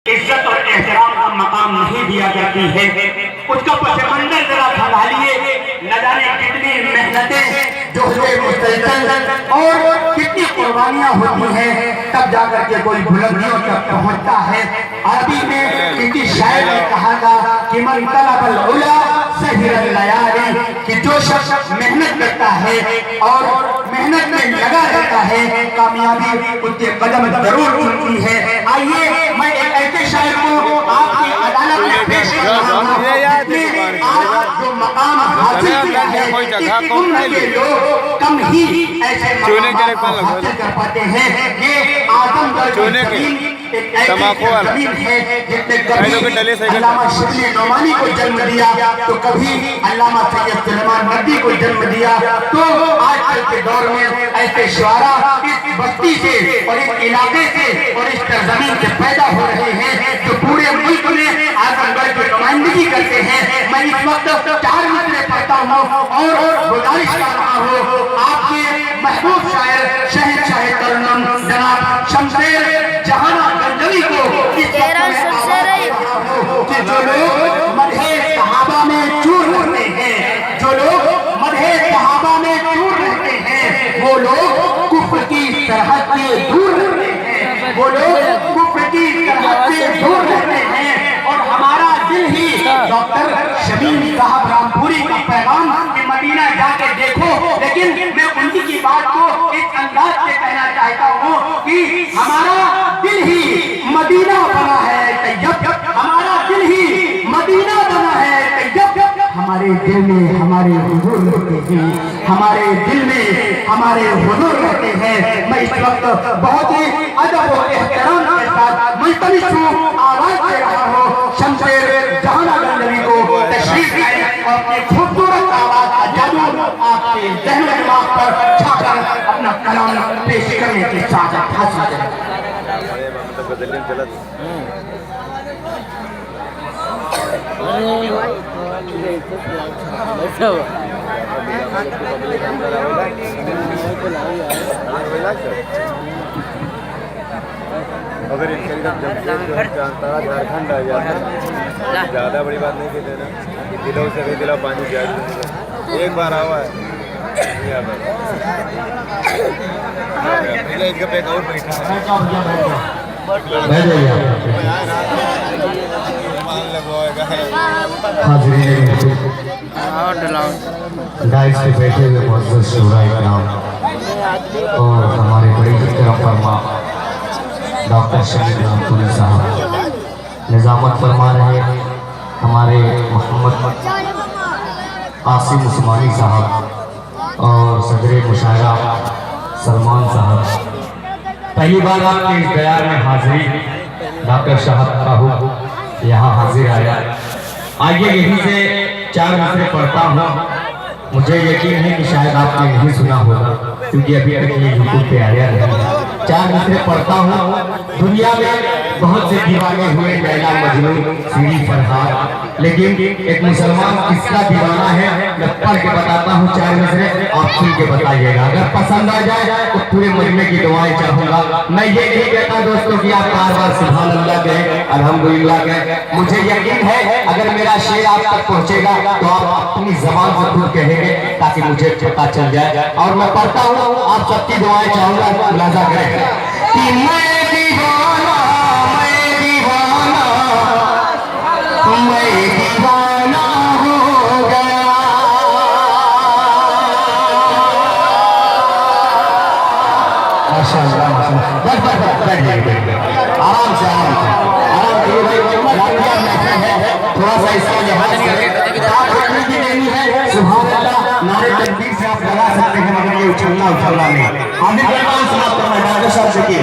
इज्जत और एहतराम का मकाम नहीं दिया जाती है। उसका पस मंजर जरा खंगालिए, न जाने कितनी मेहनतें जो मुस्तैद और कितनी कुर्बानियां होती हैं, तब जाकर के कोई बुलंदियों तक पहुंचता है। अरबी में किसी शायर ने कहा था कि मन तलबल उला सहिरल लयाली, कि जो शख्स मेहनत करता है और मेहनत में लगा रहता है, कामयाबी उसके कदम जरूर चुनती है। आइए मैं एक ऐसे शायर को आपकी अदालत में पेश कर रहा हूं जिसने आज जो मकाम हासिल किया है, इस उम्र के लोग कम ही ऐसे मकाम हासिल कर पाते हैं। ये आजमगढ़ की एक ऐसी जमीन है जिसने कभी अल्लामा शिबली नोमानी को जन्म दिया, तो कभी अल्लामा सैयद सुलेमान नबी को जन्म दिया। तो आजकल के दौर में ऐसे शुआरा इस बस्ती से और इस इलाके से और इस जमीन से पैदा हो रहे हैं जो पूरे मुल्क में आजमगढ़ की नुमाइंदगी करते हैं। मैं इस वक्त 4 मिसरे पढ़ता हूँ और गुजारिश कर रहा हूँ आपके महबूब शायर शहंशाह तरन्नुम जनाब शमशेर जहाना गंजवी को कि जो लोग मदहे सहाबा में चूर रहते हैं, जो लोग मदहे सहाबा में चूर रहते हैं, वो लोग कुफ्र की सरहद से दूर रहते हैं, वो लोग कुफ्र की सरहद से दूर रहते हैं। और हमारा दिल ही डॉक्टर शमीम साहब रामपुरी का पैगाम कि मदीना जाके देखो, लेकिन मैं उनकी की बात को इस अंदाज से कहना चाहता हूँ कि हमारा दिल ही मदीना बना है तैयब, हमारा दिल ही मदीना बना है तैयब। हमारे दिल में हमारे हुजूर रहते हैं, हमारे दिल में हमारे हुजूर रहते हैं। मैं इस वक्त बहुत ही अदब और एहतराम के साथ मुल्तमिस हूँ, आवाज दे रहा हूँ शमशेर जहाना गंजवी को तशरीफ लाए और अपनी खूबसूरत आवाज का जादू आपके ज़हन व दिमाग पर छाकर अपना कलाम पेश करने की साजत हासिल करें। अगर झारखंड आ जाता ज़्यादा बड़ी बात नहीं कहते ना, दिलों से भी दिला पानी जाए एक बार आवा है इसका पैक और बैठा डाइस पे बैठे हुए मुअज़्ज़ज़ शुरा इकराम और हमारे बड़े इकराम फरमा डॉक्टर शमीम रामपुरी साहब निज़ामत फरमा रहे, हमारे मोहम्मद आसिम उस्मानी साहब और सदर मुशायरा सलमान साहब। पहली बार आपके इस दयार में हाजिरी डॉक्टर साहब का हो यहाँ हाजिर आया। आइए यहीं से 4 मिसरे पढ़ता हूँ। मुझे यकीन है कि शायद आपने नहीं सुना होगा क्योंकि अभी तक ये यूट्यूब पे आया नहीं। 4 मिसरे पढ़ता हूँ। दुनिया में बहुत से दीवाने हुए, लैला मजनून, सीरी फरहाद, लेकिन एक मुसलमान किसका दीवाना है मैं पढ़ के बताता हूँ 4 मिसरे, आप सुन के बताइएगा। अगर पसंद आ जाए तो पूरे मजमे की दुआएं चाहूंगा। मैं ये नहीं कहता दोस्तों कि आप बार-बार सुभान अल्लाह कहें, अल्हम्दुलिल्लाह कहें। मुझे यकीन है अगर मेरा शेर आप तक पहुँचेगा तो आप अपनी जबान से खुद कहेंगे ताकि मुझे पता चल जाए। और मैं पढ़ता हूँ, आप सबकी दुआएं चाहूंगा, मुलाजा करें कि मैं दीवाना हो गया, माशाअल्लाह आराम से थोड़ा सा इसका लिहाज है। सुभान अल्लाह नारे तकबीर से आप लगा सकते हैं, मगर ये उछलना नहीं। आगे समाप्त करना डॉक्टर साहब से कि